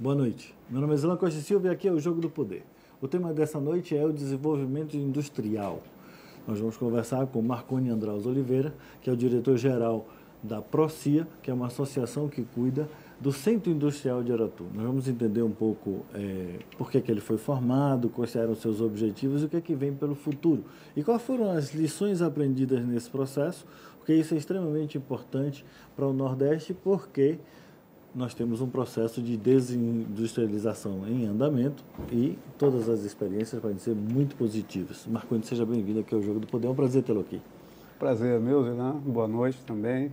Boa noite. Meu nome é Zlan Costa Silva e aqui é o Jogo do Poder. O tema dessa noite é o desenvolvimento industrial. Nós vamos conversar com Marconi Andraus Oliveira, que é o diretor-geral da PROCIA, que é uma associação que cuida do Centro Industrial de Aratu. Nós vamos entender um pouco por que ele foi formado, quais eram os seus objetivos e o que vem pelo futuro. E quais foram as lições aprendidas nesse processo, porque isso é extremamente importante para o Nordeste, porque nós temos um processo de desindustrialização em andamento e todas as experiências podem ser muito positivas. Marconi, seja bem-vindo aqui ao Jogo do Poder, é um prazer tê-lo aqui. Prazer é meu, Zilan. Boa noite também.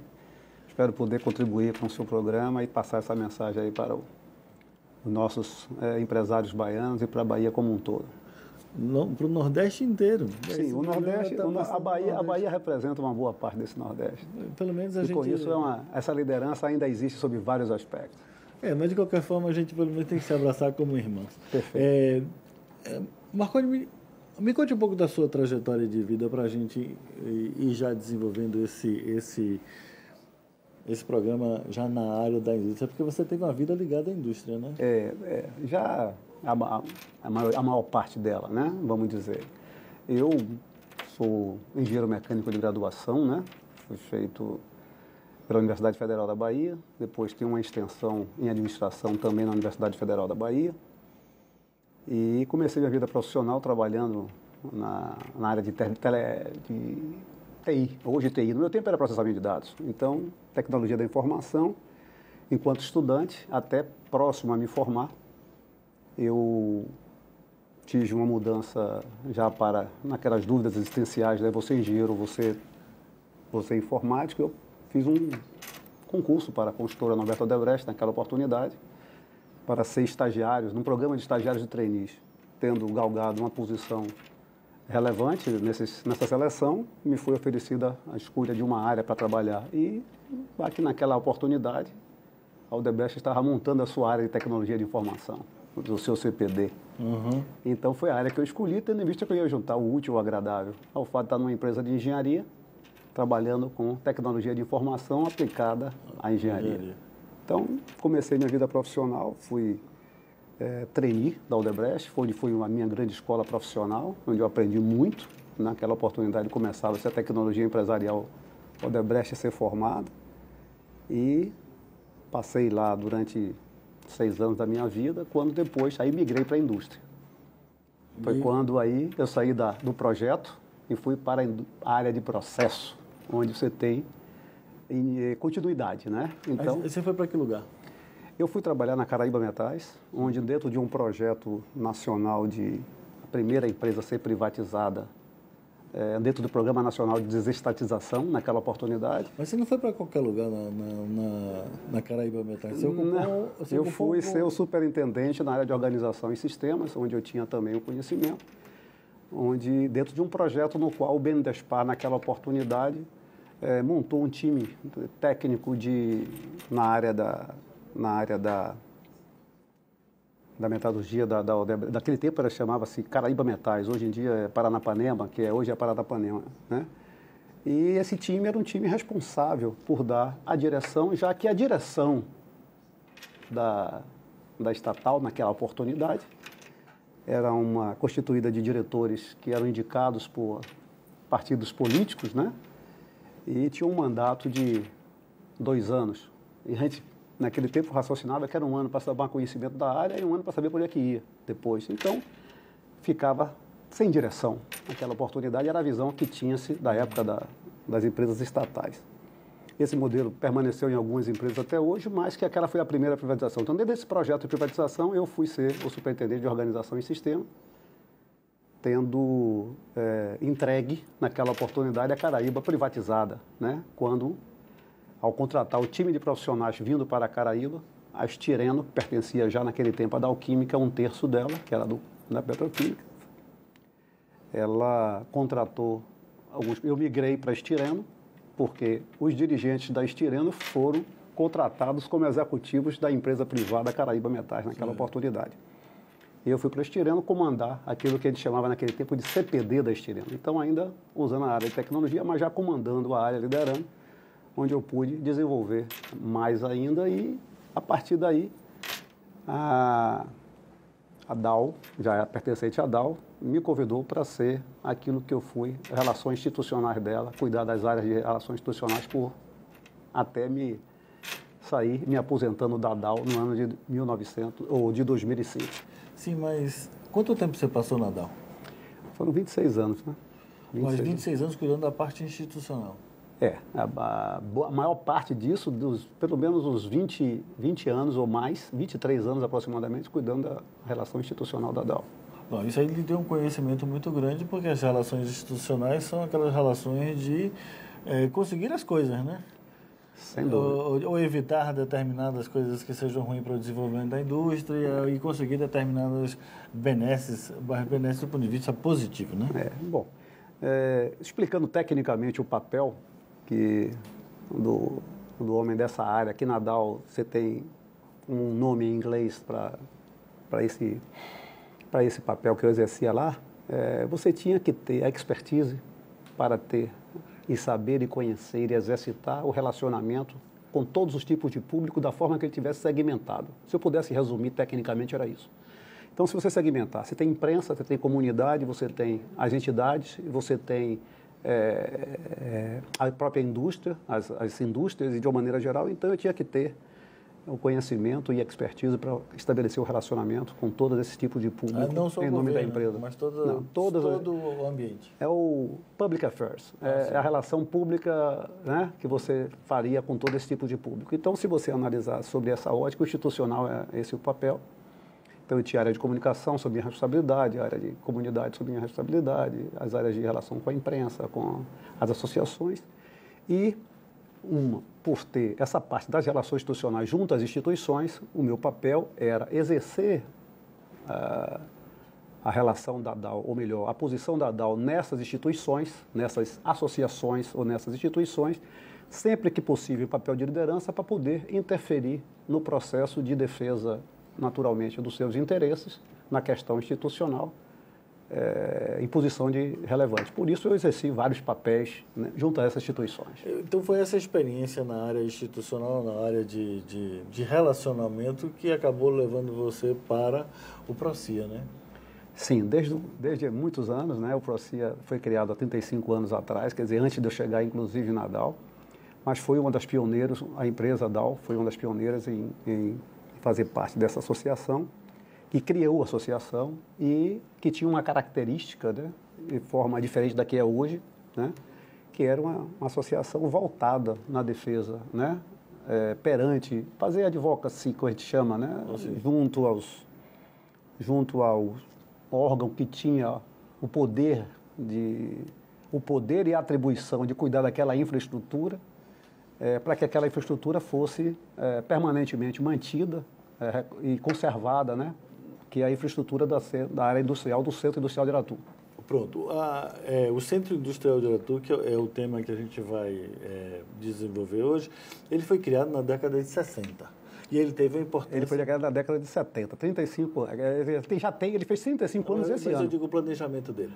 Espero poder contribuir com o seu programa e passar essa mensagem aí para os nossos empresários baianos e para a Bahia como um todo. Para o Nordeste inteiro. Sim, o Nordeste, a Bahia representa uma boa parte desse Nordeste. Pelo menos a e gente... com isso, essa liderança ainda existe sob vários aspectos. Mas de qualquer forma a gente pelo menos tem que se abraçar como irmãos. Perfeito. Marconi, me conte um pouco da sua trajetória de vida para a gente ir já desenvolvendo esse programa já na área da indústria, porque você teve uma vida ligada à indústria, né? Já a maior parte dela, né? Vamos dizer. Eu sou engenheiro mecânico de graduação, né? Fui feito pela Universidade Federal da Bahia, depois tenho uma extensão em administração também na Universidade Federal da Bahia e comecei minha vida profissional trabalhando na área de TI, hoje TI, no meu tempo era processamento de dados, então tecnologia da informação, enquanto estudante, até próximo a me formar, eu tive uma mudança já para naquelas dúvidas existenciais, né? Você é engenheiro, você é informático, eu fiz um concurso para a construtora Norberto Odebrecht naquela oportunidade, para ser estagiários, num programa de estagiários de trainees, tendo galgado uma posição relevante nessa seleção, me foi oferecida a escolha de uma área para trabalhar. E aqui naquela oportunidade, a Odebrecht estava montando a sua área de tecnologia de informação, do seu CPD. Uhum. Então foi a área que eu escolhi, tendo em vista que eu ia juntar o útil ao agradável, ao fato de estar numa empresa de engenharia, trabalhando com tecnologia de informação aplicada à engenharia. Então, comecei minha vida profissional, fui trainee da Odebrecht, foi a minha grande escola profissional, onde eu aprendi muito. Naquela oportunidade começava-se a tecnologia empresarial Odebrecht a ser formada. E passei lá durante 6 anos da minha vida, quando depois aí migrei para a indústria. Foi quando aí eu saí do projeto e fui para a área de processo, onde você tem continuidade, né? Então, você foi para que lugar? Eu fui trabalhar na Caraíba Metais, onde dentro de um projeto nacional a primeira empresa a ser privatizada, dentro do Programa Nacional de Desestatização, naquela oportunidade. Mas você não foi para qualquer lugar na Caraíba Metais? Eu fui ser o superintendente na área de organização e sistemas, onde eu tinha também o conhecimento, onde dentro de um projeto no qual o BNDESPAR, naquela oportunidade, montou um time técnico na área da metalurgia daquele tempo ela chamava-se Caraíba Metais, hoje em dia é Paranapanema, hoje é Paranapanema, né? E esse time era um time responsável por dar a direção, já que a direção da estatal naquela oportunidade era uma constituída de diretores que eram indicados por partidos políticos, né? E tinha um mandato de 2 anos. E a gente, naquele tempo, raciocinava que era 1 ano para tomar conhecimento da área e 1 ano para saber por onde é que ia depois. Então, ficava sem direção. Naquela oportunidade era a visão que tinha-se da época das empresas estatais. Esse modelo permaneceu em algumas empresas até hoje, mas que aquela foi a primeira privatização. Então, dentro desse projeto de privatização, eu fui ser o superintendente de organização e sistema, tendo entregue, naquela oportunidade, a Caraíba privatizada, né? Quando, ao contratar o time de profissionais vindo para a Caraíba, a Estireno, que pertencia já naquele tempo à Dalquímica, 1/3 dela, que era da Petroquímica, ela contratou eu migrei para a Estireno, porque os dirigentes da Estireno foram contratados como executivos da empresa privada Caraíba Metais naquela oportunidade. E eu fui para a Estireno comandar aquilo que a gente chamava naquele tempo de CPD da Estireno. Então, ainda usando a área de tecnologia, mas já comandando a área, liderando, onde eu pude desenvolver mais ainda e, a partir daí, A Dow, já é pertencente à Dow, me convidou para ser aquilo que eu fui, relações institucionais dela, cuidar das áreas de relações institucionais até me sair me aposentando da Dow no ano de 2005. Sim, mas quanto tempo você passou na Dow? Foram 26 anos, né? 26 Mas 26 anos cuidando da parte institucional. A maior parte disso, pelo menos uns 20 anos ou mais, 23 anos aproximadamente, cuidando da relação institucional da Dow. Bom, isso aí lhe deu um conhecimento muito grande, porque as relações institucionais são aquelas relações de conseguir as coisas, né? Sem dúvida. Ou evitar determinadas coisas que sejam ruins para o desenvolvimento da indústria e conseguir determinadas benesses do ponto de vista positivo, né? Explicando tecnicamente o papel do homem dessa área, aqui na Dow você tem um nome em inglês para esse papel que eu exercia lá, você tinha que ter a expertise para ter e saber e conhecer e exercitar o relacionamento com todos os tipos de público da forma que ele tivesse segmentado. Se eu pudesse resumir tecnicamente, era isso. Então, se você segmentar, você tem imprensa, você tem comunidade, você tem as entidades, você tem a própria indústria, as indústrias e de uma maneira geral, então eu tinha que ter o conhecimento e expertise para estabelecer o relacionamento com todos esses tipos de público não só em nome da governo, empresa. Mas todo o ambiente. É o public affairs, é a relação pública, né, que você faria com todo esse tipo de público. Então, se você analisar sobre essa ótica, o institucional é esse o papel. Então, eu tinha área de comunicação sob minha responsabilidade, área de comunidade sob minha responsabilidade, as áreas de relação com a imprensa, com as associações. E, por ter essa parte das relações institucionais junto às instituições, o meu papel era exercer a relação da Dow, ou melhor, a posição da Dow nessas instituições, nessas associações ou nessas instituições, sempre que possível, em papel de liderança, para poder interferir no processo de defesa naturalmente dos seus interesses na questão institucional em posição de relevante. Por isso eu exerci vários papéis, né, junto a essas instituições. Então foi essa experiência na área institucional, na área de relacionamento que acabou levando você para o Procia, né? Sim, desde muitos anos, né? O Procia foi criado há 35 anos atrás, quer dizer, antes de eu chegar inclusive na Dow, mas foi uma das pioneiras, a empresa Dow foi uma das pioneiras em fazer parte dessa associação, que criou a associação e que tinha uma característica, né, de forma diferente da que é hoje, né, que era uma associação voltada na defesa, né, perante, fazer advocacy, como a gente chama, né, junto ao órgão que tinha o poder e a atribuição de cuidar daquela infraestrutura, para que aquela infraestrutura fosse permanentemente mantida e conservada, né? Que é a infraestrutura da área industrial, do Centro Industrial de Aratu. Pronto. O Centro Industrial de Aratu, que é o tema que a gente vai desenvolver hoje, ele foi criado na década de 60. E ele teve uma importância... Ele foi criado na década de 70, 35 anos. Ele fez 35 anos esse ano. Mas eu digo o planejamento dele.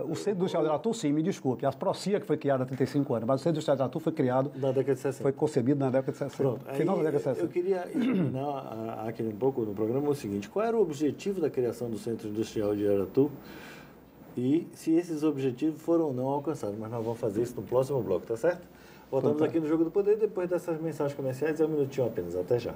O Centro Industrial de Aratu, sim, me desculpe. A Procia que foi criada há 35 anos, mas o Centro Industrial de Aratu foi criado... Na década de 60. Foi concebido na década de 60. Pronto. Final da década de 60. Eu queria examinar aqui um pouco no programa o seguinte: qual era o objetivo da criação do Centro Industrial de Aratu e se esses objetivos foram ou não alcançados? Mas nós vamos fazer isso no próximo bloco, tá certo? Voltamos aqui no Jogo do Poder, depois dessas mensagens comerciais, um minutinho apenas. Até já.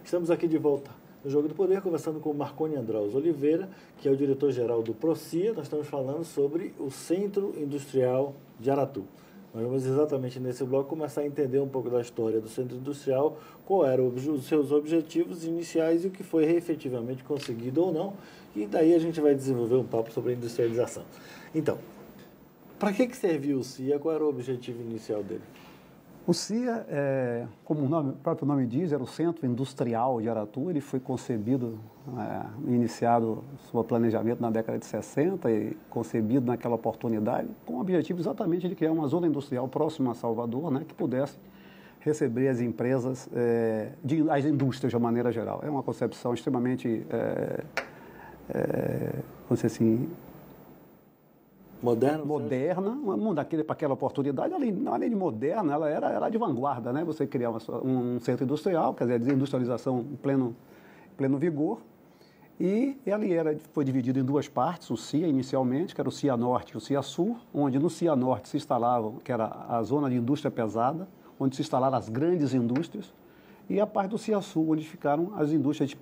Estamos aqui de volta no Jogo do Poder, conversando com o Marconi Andraus Oliveira, que é o diretor-geral do Procia. Nós estamos falando sobre o Centro Industrial de Aratu. Nós vamos exatamente nesse bloco começar a entender um pouco da história do Centro Industrial, qual eram os seus objetivos iniciais e o que foi efetivamente conseguido ou não. E daí a gente vai desenvolver um papo sobre a industrialização. Então, para que serviu o CIA? Qual era o objetivo inicial dele? O CIA, como o próprio nome diz, era o Centro Industrial de Aratu. Ele foi concebido, iniciado seu planejamento na década de 60 e concebido naquela oportunidade com o objetivo exatamente de criar uma zona industrial próxima a Salvador, né, que pudesse receber as empresas, as indústrias de uma maneira geral. É uma concepção extremamente, vamos dizer assim, Moderna, para aquela oportunidade, além de moderna, ela era de vanguarda, né? Você criar um centro industrial, quer dizer, a desindustrialização em pleno vigor, e foi dividido em duas partes, o CIA inicialmente, que era o CIA Norte e o CIA Sul, onde no CIA Norte se instalavam, que era a zona de indústria pesada, onde se instalaram as grandes indústrias, e a parte do CIA Sul, onde ficaram as indústrias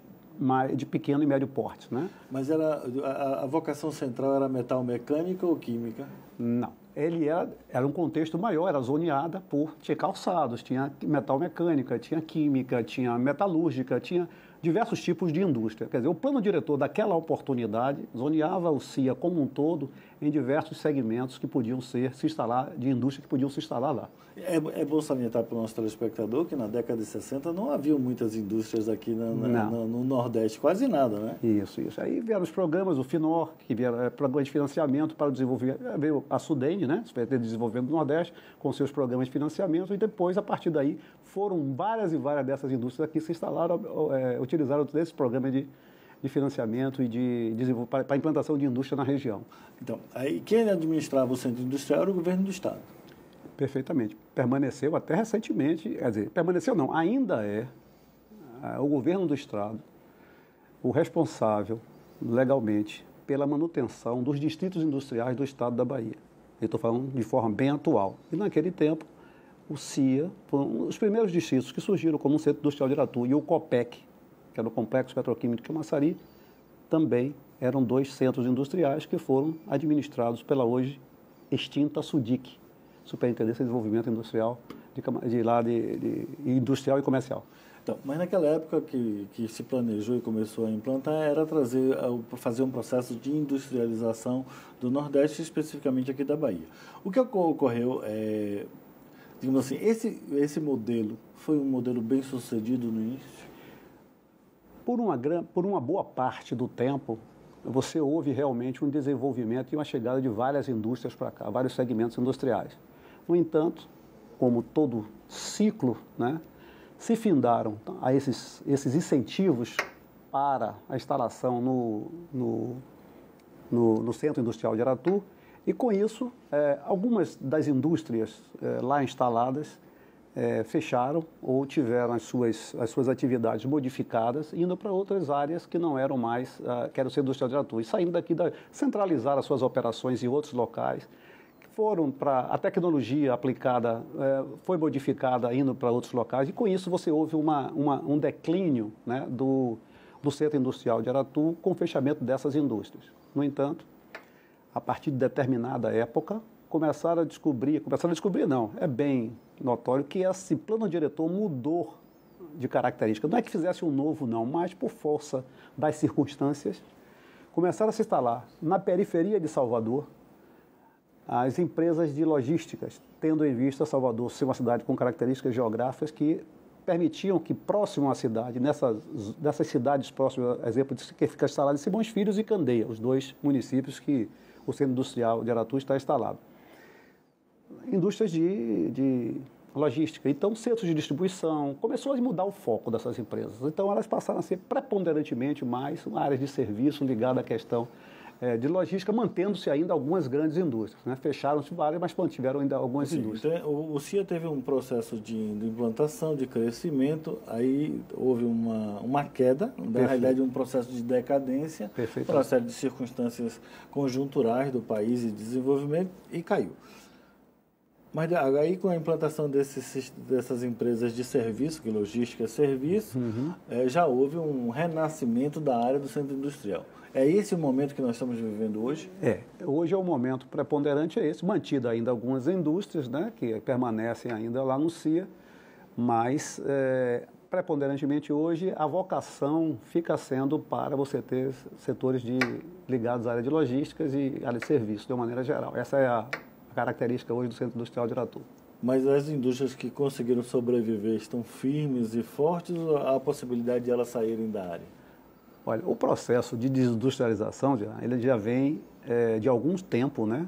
de pequeno e médio porte, né? Mas a vocação central era metal mecânica ou química? Não. Ele era um contexto maior, era zoneada tinha calçados, tinha metal mecânica, tinha química, tinha metalúrgica, tinha diversos tipos de indústria. Quer dizer, o plano diretor daquela oportunidade zoneava o CIA como um todo em diversos segmentos que podiam de indústria que podiam se instalar lá. É bom salientar para o nosso telespectador que na década de 60 não havia muitas indústrias aqui no Nordeste, quase nada, né? Isso. Aí vieram os programas, o FINOR, que vieram programas de financiamento para o desenvolvimento, veio a SUDENE, né? Secretaria de Desenvolvimento do Nordeste, com seus programas de financiamento, e depois, a partir daí, foram várias e várias dessas indústrias aqui se instalaram, utilizaram todo esse programa de financiamento e para a implantação de indústria na região. Então, aí quem administrava o centro industrial era o governo do Estado. Perfeitamente. Permaneceu até recentemente, quer dizer, permaneceu não, ainda é o governo do Estado o responsável legalmente pela manutenção dos distritos industriais do Estado da Bahia. Eu estou falando de forma bem atual. E naquele tempo, o CIA, os primeiros distritos que surgiram como um centro industrial de Aratu, e o COPEC, que era o Complexo Petroquímico de Camaçari, também eram dois centros industriais que foram administrados pela hoje extinta SUDIC, Superintendência de Desenvolvimento Industrial, industrial e comercial. Então, mas naquela época que se planejou e começou a implantar, era fazer um processo de industrialização do Nordeste, especificamente aqui da Bahia. O que ocorreu digamos assim, esse modelo foi um modelo bem sucedido no início? Por uma boa parte do tempo, você houve realmente um desenvolvimento e uma chegada de várias indústrias para cá, vários segmentos industriais. No entanto, como todo ciclo, né, se findaram a esses incentivos para a instalação no Centro Industrial de Aratu, e com isso, algumas das indústrias lá instaladas fecharam ou tiveram as suas atividades modificadas, indo para outras áreas que não eram mais, que era o Centro Industrial de Aratu, e saindo daqui, centralizar as suas operações em outros locais, a tecnologia aplicada foi modificada indo para outros locais, e com isso você houve um declínio, né, do Centro Industrial de Aratu com o fechamento dessas indústrias. No entanto, a partir de determinada época, começaram a descobrir não, é bem notório que esse plano diretor mudou de característica. Não é que fizesse um novo não, mas por força das circunstâncias, começaram a se instalar na periferia de Salvador as empresas de logísticas, tendo em vista Salvador ser uma cidade com características geográficas que permitiam que próximo à cidade, nessas cidades próximas, exemplo, que fica instalado em Simões Filhos e Candeia, os dois municípios que o Centro Industrial de Aratu está instalado. Indústrias de logística, então centros de distribuição, começou a mudar o foco dessas empresas. Então elas passaram a ser preponderantemente mais uma área de serviço ligada à questão de logística, mantendo-se ainda algumas grandes indústrias, né? Fecharam-se várias, mas mantiveram ainda algumas indústrias. Então, o CIA teve um processo de implantação, de crescimento, aí houve uma queda, na realidade um processo de decadência, por uma série de circunstâncias conjunturais do país e de desenvolvimento, e caiu. Mas aí com a implantação dessas empresas de serviço, que logística é serviço, já houve um renascimento da área do centro industrial. É esse o momento que nós estamos vivendo hoje? Hoje é o momento preponderante, é esse, mantido ainda algumas indústrias, né, que permanecem ainda lá no CIA, mas preponderantemente hoje a vocação fica sendo para você ter setores ligados à área de logísticas e área de serviço, de uma maneira geral. Essa é a característica hoje do Centro Industrial de Aratu. Mas as indústrias que conseguiram sobreviver estão firmes e fortes, ou há a possibilidade de elas saírem da área? Olha, o processo de desindustrialização, ele já vem de algum tempo, né?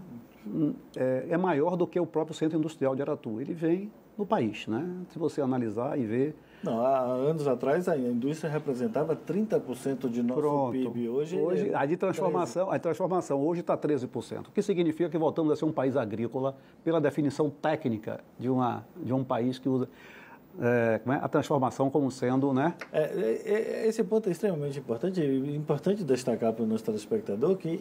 É maior do que o próprio Centro Industrial de Aratu. Ele vem no país, né? Se você analisar e ver... Não, há anos atrás a indústria representava 30% de nosso Pronto. PIB. Hoje a transformação hoje está 13%. O que significa que voltamos a ser um país agrícola pela definição técnica de um país que usa a transformação como sendo, né? Esse ponto é extremamente importante. É importante destacar para o nosso telespectador que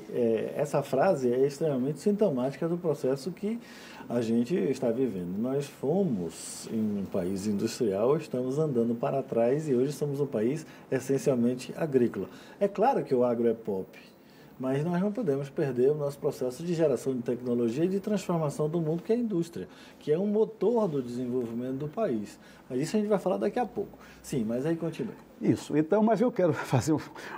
essa frase é extremamente sintomática do processo que a gente está vivendo. Nós fomos em um país industrial, estamos andando para trás e hoje somos um país essencialmente agrícola. É claro que o agro é pop, mas nós não podemos perder o nosso processo de geração de tecnologia e de transformação do mundo, que é a indústria, que é um motor do desenvolvimento do país. Mas isso a gente vai falar daqui a pouco. Sim, mas aí continua. Isso. Então, mas eu quero fazer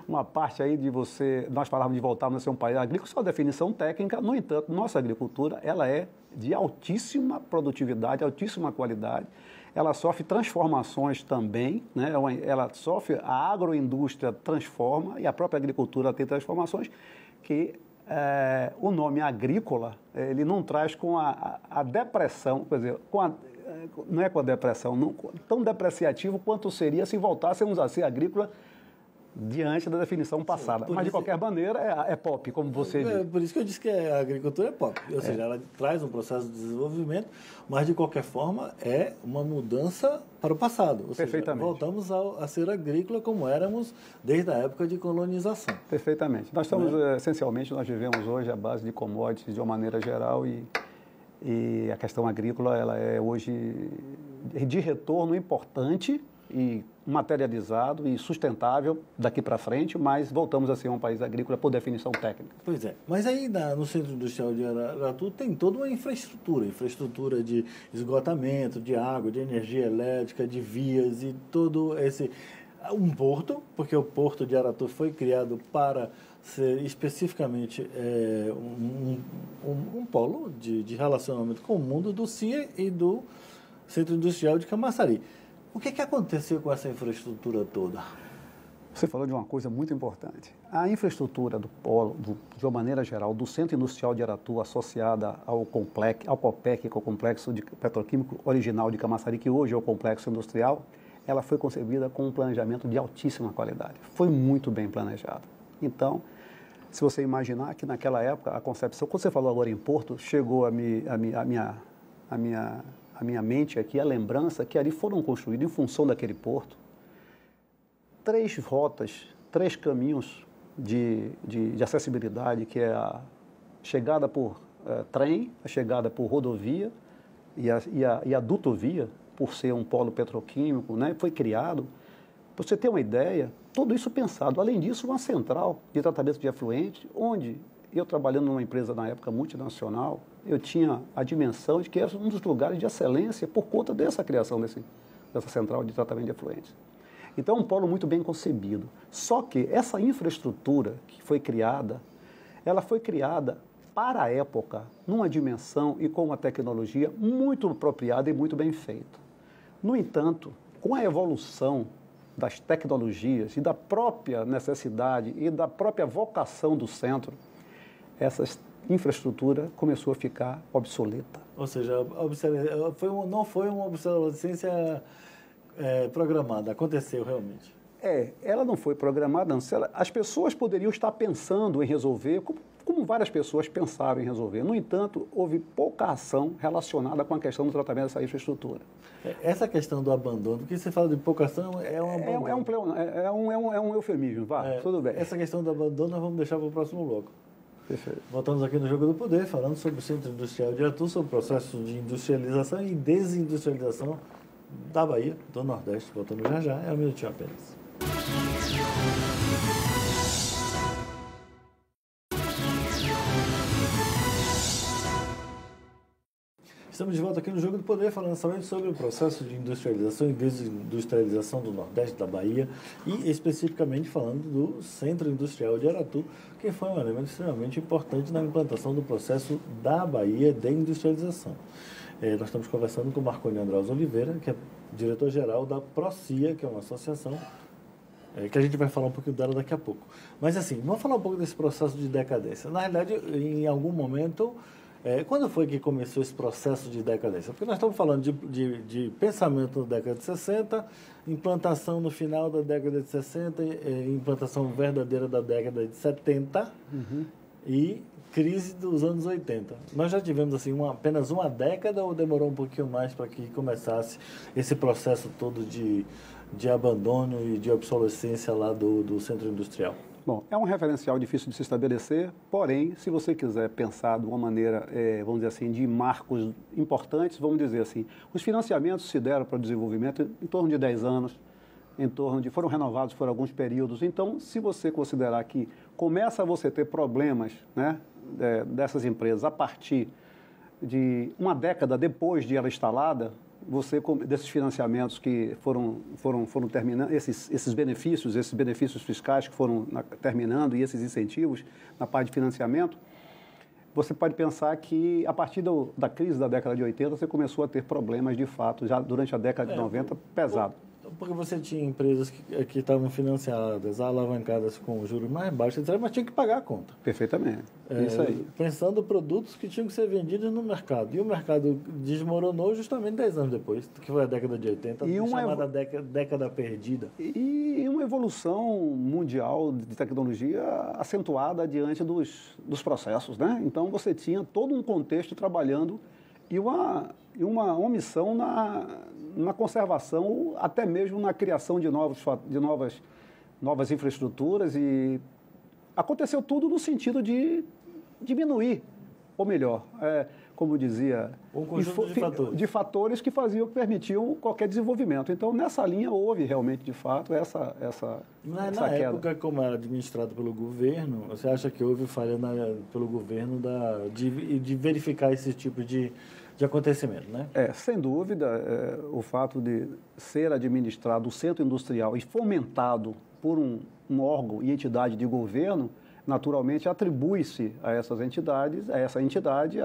uma parte aí de você... Nós falávamos de voltarmos a ser um país agrícola, só definição técnica. No entanto, nossa agricultura, ela é de altíssima produtividade, altíssima qualidade. Ela sofre transformações também, né? Ela sofre, a agroindústria transforma e a própria agricultura tem transformações que o nome agrícola, ele não traz com a depressão, quer dizer, não é com a depressão, não, tão depreciativo quanto seria se voltássemos a ser agrícola diante da definição passada. Mas, de qualquer maneira, é pop, como você disse. Por isso que eu disse que a agricultura é pop. Ou seja, ela traz um processo de desenvolvimento, mas, de qualquer forma, é uma mudança para o passado. Ou Perfeitamente. Seja, voltamos a ser agrícola como éramos desde a época de colonização. Perfeitamente. Nós estamos, essencialmente, nós vivemos hoje à base de commodities de uma maneira geral e a questão agrícola, ela é hoje de retorno importante e materializado e sustentável daqui para frente, mas voltamos a ser um país agrícola por definição técnica. Pois é. Mas aí no Centro Industrial de Aratu tem toda uma infraestrutura de esgotamento, de água, de energia elétrica, de vias e todo esse... Um porto, porque o Porto de Aratu foi criado para ser especificamente um polo de relacionamento com o mundo do CIA e do Centro Industrial de Camaçari. O que aconteceu com essa infraestrutura toda? Você falou de uma coisa muito importante. A infraestrutura do polo, de uma maneira geral, do Centro Industrial de Aratu, associada ao COPEC, que é o Complexo Petroquímico Original de Camaçari, que hoje é o Complexo Industrial, ela foi concebida com um planejamento de altíssima qualidade. Foi muito bem planejado. Então, se você imaginar que naquela época, a concepção, quando você falou agora em Porto, chegou a minha mente aqui a lembrança que ali foram construídos, em função daquele porto, 3 rotas, 3 caminhos de acessibilidade, que é a chegada por trem, a chegada por rodovia e a dutovia, por ser um polo petroquímico, né, foi criado. Para você ter uma ideia, tudo isso pensado. Além disso, uma central de tratamento de efluente, onde eu, trabalhando numa empresa na época multinacional, eu tinha a dimensão de que era um dos lugares de excelência por conta dessa criação dessa central de tratamento de efluentes. Então, é um polo muito bem concebido. Só que essa infraestrutura que foi criada, ela foi criada para a época, numa dimensão e com uma tecnologia muito apropriada e muito bem feita. No entanto, com a evolução das tecnologias e da própria necessidade e da própria vocação do centro, essa infraestrutura começou a ficar obsoleta. Ou seja, não foi uma obsolescência programada, aconteceu realmente. Ela não foi programada, não. As pessoas poderiam estar pensando em resolver, como várias pessoas pensaram em resolver. No entanto, houve pouca ação relacionada com a questão do tratamento dessa infraestrutura. Essa questão do abandono, porque você fala de pouca ação, é um abandono. É um eufemismo, tudo bem. Essa questão do abandono nós vamos deixar para o próximo bloco. Perfeito. Voltamos aqui no Jogo do Poder, falando sobre o Centro Industrial de Aratu, sobre o processo de industrialização e desindustrialização da Bahia, do Nordeste. Voltando já, é um minutinho apenas. Estamos de volta aqui no Jogo do Poder, falando somente sobre o processo de industrialização e desindustrialização do Nordeste da Bahia e especificamente falando do Centro Industrial de Aratu, que foi um elemento extremamente importante na implantação do processo da Bahia de industrialização. Nós estamos conversando com o Marconi Andraus Oliveira, que é diretor-geral da ProCIA, que é uma associação que a gente vai falar um pouquinho dela daqui a pouco. Mas assim, vamos falar um pouco desse processo de decadência. Na realidade, em algum momento, Quando foi que começou esse processo de decadência? Porque nós estamos falando de pensamento na década de 60, implantação no final da década de 60, implantação verdadeira da década de 70 e crise dos anos 80. Nós já tivemos assim apenas uma década ou demorou um pouquinho mais para que começasse esse processo todo de abandono e de obsolescência lá do centro industrial? Bom, é um referencial difícil de se estabelecer, porém, se você quiser pensar de uma maneira, vamos dizer assim, de marcos importantes, vamos dizer assim, os financiamentos se deram para o desenvolvimento em torno de 10 anos, foram renovados por alguns períodos. Então, se você considerar que começa a você ter problemas, né, dessas empresas a partir de uma década depois de ela instalada, desses financiamentos que foram terminando, esses benefícios fiscais que foram terminando e esses incentivos na parte de financiamento, você pode pensar que a partir da crise da década de 80 você começou a ter problemas de fato, já durante a década de 90, pesado. Porque você tinha empresas que estavam financiadas, alavancadas com juros mais baixos, etc., mas tinha que pagar a conta. Perfeitamente. Isso aí. Pensando em produtos que tinham que ser vendidos no mercado. E o mercado desmoronou justamente 10 anos depois, que foi a década de 80, chamada década perdida. E uma evolução mundial de tecnologia acentuada diante dos processos, né? Então você tinha todo um contexto trabalhando e uma omissão na conservação, até mesmo na criação de novas infraestruturas, e aconteceu tudo no sentido de diminuir, ou melhor, como dizia, um conjunto de fatores que permitiam qualquer desenvolvimento. Então, nessa linha, houve realmente, de fato, essa na queda. Época, como era administrado pelo governo, você acha que houve falha pelo governo de verificar esse tipo de acontecimento, né? Sem dúvida, o fato de ser administrado o centro industrial e fomentado por um órgão e entidade de governo, naturalmente atribui-se a essa entidade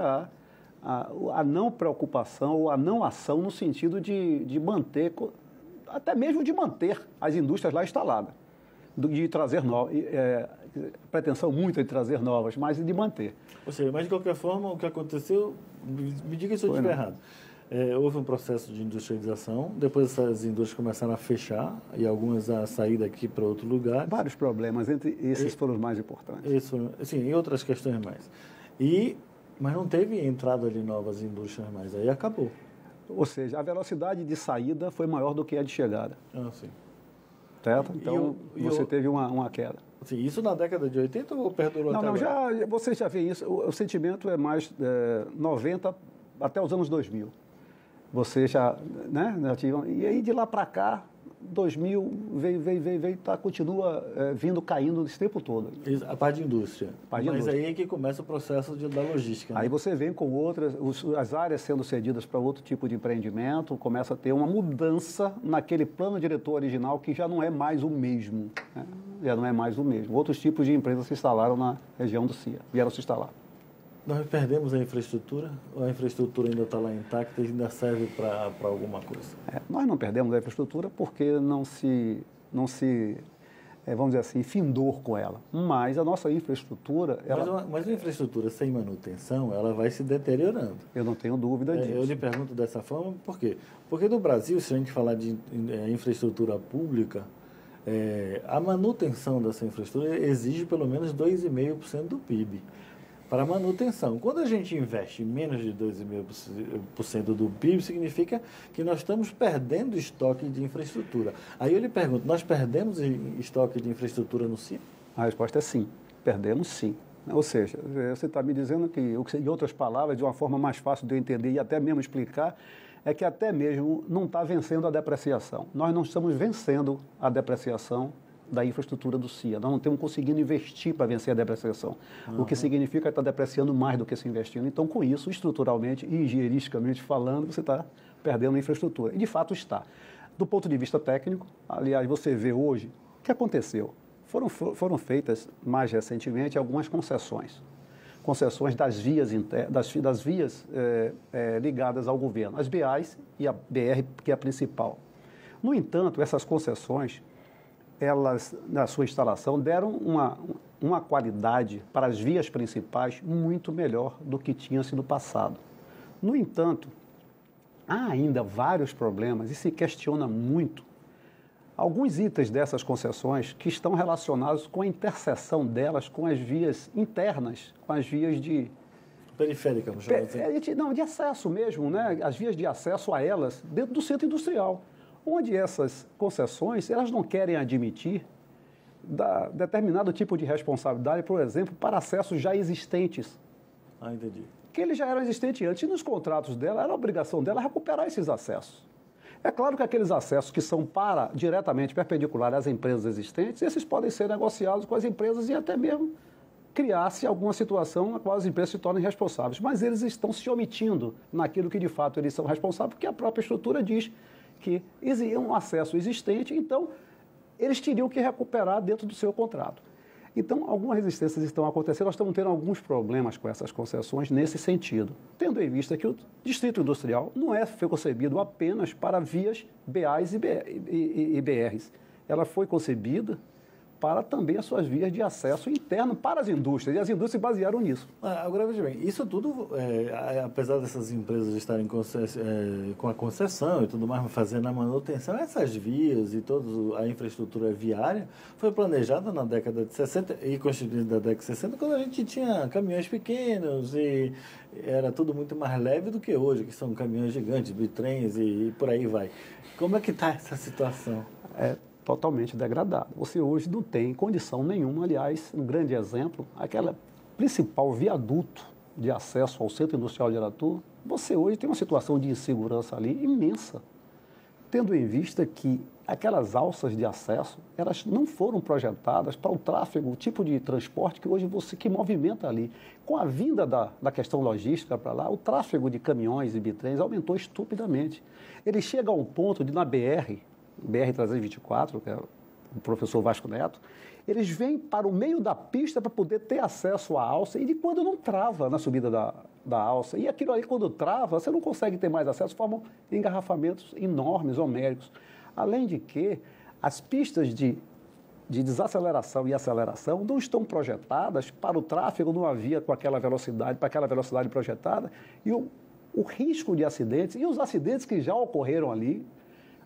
a não preocupação ou a não ação no sentido de manter, até mesmo de manter as indústrias lá instaladas, de trazer novas, pretensão muito de trazer novas, mas de manter. Ou seja, mas de qualquer forma, o que aconteceu, me diga se eu estiver errado, houve um processo de industrialização, depois essas indústrias começaram a fechar e algumas a sair daqui para outro lugar. Vários problemas, entre esses foram os mais importantes. Sim, e outras questões mais. Mas não teve entrada de novas indústrias mais, aí acabou. Ou seja, a velocidade de saída foi maior do que a de chegada. Sim. Certo? Então, você teve uma queda. Sim, isso na década de 80 ou perdurou até agora? Você já vê isso, o sentimento é mais 90 até os anos 2000. Você já, né? E aí, de lá para cá, 2000 veio, continua caindo esse tempo todo. A parte de indústria. Mas aí é que começa o processo da logística. Aí né? você vem com as áreas sendo cedidas para outro tipo de empreendimento, começa a ter uma mudança naquele plano diretor original que já não é mais o mesmo. Né? Já não é mais o mesmo. Outros tipos de empresas se instalaram na região do CIA, vieram se instalar. Nós perdemos a infraestrutura? Ou a infraestrutura ainda está lá intacta e ainda serve para alguma coisa? Nós não perdemos a infraestrutura porque não se vamos dizer assim, findou com ela. Mas a nossa infraestrutura... Mas uma infraestrutura sem manutenção, ela vai se deteriorando. Eu não tenho dúvida disso. Eu lhe pergunto dessa forma, por quê? Porque no Brasil, se a gente falar de infraestrutura pública, a manutenção dessa infraestrutura exige pelo menos 2,5% do PIB. Para manutenção. Quando a gente investe menos de 2,5% do PIB, significa que nós estamos perdendo estoque de infraestrutura. Aí eu lhe pergunto, nós perdemos estoque de infraestrutura no CIA? A resposta é sim, perdemos sim. Ou seja, você está me dizendo que, em outras palavras, de uma forma mais fácil de eu entender e até mesmo explicar, é que até mesmo não está vencendo a depreciação. Nós não estamos vencendo a depreciação da infraestrutura do CIA. Nós não estamos conseguindo investir para vencer a depreciação. O que significa estar depreciando mais do que se investindo. Então, com isso, estruturalmente e engenheiristicamente falando, você está perdendo a infraestrutura. E, de fato, está. Do ponto de vista técnico, aliás, você vê hoje, o que aconteceu? Foram feitas, mais recentemente, algumas concessões. Concessões das vias, das vias ligadas ao governo. As BAs e a BR, que é a principal. No entanto, essas concessões, elas, na sua instalação, deram uma qualidade para as vias principais muito melhor do que tinha sido passado. No entanto, há ainda vários problemas e se questiona muito alguns itens dessas concessões que estão relacionados com a interseção delas com as vias internas, com as vias de... Periférica, vamos chamar assim. Não, de acesso mesmo, né? As vias de acesso a elas dentro do centro industrial, onde essas concessões, elas não querem admitir determinado tipo de responsabilidade, por exemplo, para acessos já existentes. Ah, entendi. Que eles já eram existentes antes, e nos contratos dela, era a obrigação dela recuperar esses acessos. É claro que aqueles acessos que são diretamente perpendiculares às empresas existentes, esses podem ser negociados com as empresas e até mesmo criar-se alguma situação na qual as empresas se tornem responsáveis. Mas eles estão se omitindo naquilo que de fato eles são responsáveis, porque a própria estrutura diz que é um acesso existente, então eles teriam que recuperar dentro do seu contrato. Então, algumas resistências estão acontecendo, nós estamos tendo alguns problemas com essas concessões nesse sentido, tendo em vista que o Distrito Industrial não foi concebido apenas para vias BAs e BRs. Ela foi concebida para também as suas vias de acesso interno para as indústrias, e as indústrias se basearam nisso. Agora, veja bem, isso tudo, apesar dessas empresas estarem com a concessão e tudo mais, fazendo a manutenção, essas vias e toda a infraestrutura viária foi planejada na década de 60 e constituída na década de 60, quando a gente tinha caminhões pequenos e era tudo muito mais leve do que hoje, que são caminhões gigantes, bitrens e por aí vai. Como é que está essa situação? Totalmente degradado. Você hoje não tem condição nenhuma, aliás, um grande exemplo, aquela principal viaduto de acesso ao Centro Industrial de Aratu, você hoje tem uma situação de insegurança ali imensa, tendo em vista que aquelas alças de acesso, elas não foram projetadas para o tráfego, o tipo de transporte que hoje que movimenta ali. Com a vinda da questão logística para lá, o tráfego de caminhões e bitrens aumentou estupidamente. Ele chega a um ponto de, na BR-324, que é o professor Vasco Neto, eles vêm para o meio da pista para poder ter acesso à alça e de quando não trava na subida da alça. E aquilo ali, quando trava, você não consegue ter mais acesso, formam engarrafamentos enormes, homéricos. Além de que as pistas de desaceleração e aceleração não estão projetadas para o tráfego numa via com aquela velocidade, para aquela velocidade projetada, e o risco de acidentes, e os acidentes que já ocorreram ali,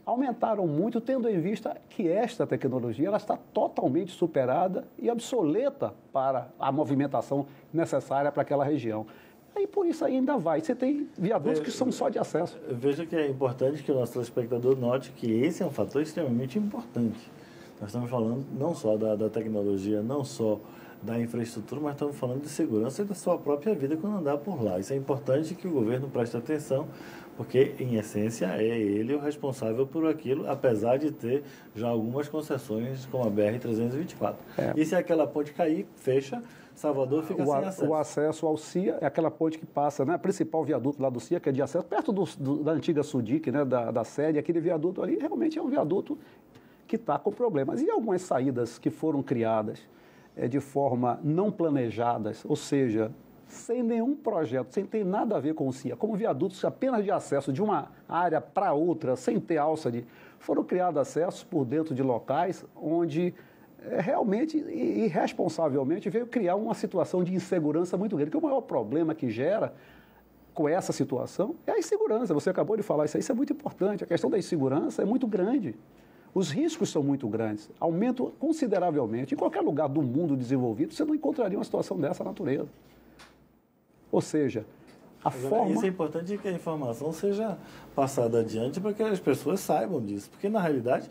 aumentaram muito, tendo em vista que esta tecnologia ela está totalmente superada e obsoleta para a movimentação necessária para aquela região. E por isso ainda vai. Você tem viadutos que são só de acesso. Veja que é importante que o nosso telespectador note que esse é um fator extremamente importante. Nós estamos falando não só da tecnologia, não só da infraestrutura, mas estamos falando de segurança e da sua própria vida quando andar por lá. Isso é importante que o governo preste atenção, porque, em essência, é ele o responsável por aquilo, apesar de ter já algumas concessões, como a BR-324. E se aquela ponte cair, fecha, Salvador fica sem acesso. O acesso ao CIA é aquela ponte que passa, né, a principal viaduto lá do CIA, que é de acesso, perto da antiga Sudic, né, da sede, aquele viaduto ali realmente é um viaduto que está com problemas. E algumas saídas que foram criadas de forma não planejadas, ou seja, sem nenhum projeto, sem ter nada a ver com o CIA, como viadutos apenas de acesso de uma área para outra, sem ter alça foram criados acessos por dentro de locais onde realmente, irresponsavelmente, veio criar uma situação de insegurança muito grande, que o maior problema que gera com essa situação é a insegurança. Você acabou de falar isso é muito importante, a questão da insegurança é muito grande. Os riscos são muito grandes, aumentam consideravelmente. Em qualquer lugar do mundo desenvolvido, você não encontraria uma situação dessa natureza. Ou seja, Isso é importante que a informação seja passada adiante para que as pessoas saibam disso. Porque, na realidade,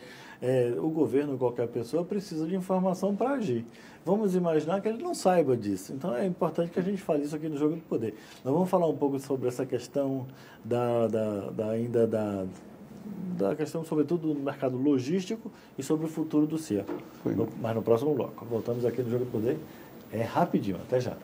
o governo, qualquer pessoa, precisa de informação para agir. Vamos imaginar que ele não saiba disso. Então, é importante que a gente fale isso aqui no Jogo do Poder. Nós vamos falar um pouco sobre essa questão da questão, sobretudo, do mercado logístico e sobre o futuro do CIA. Mas no próximo bloco. Voltamos aqui no Jogo do Poder. É rapidinho. Até já.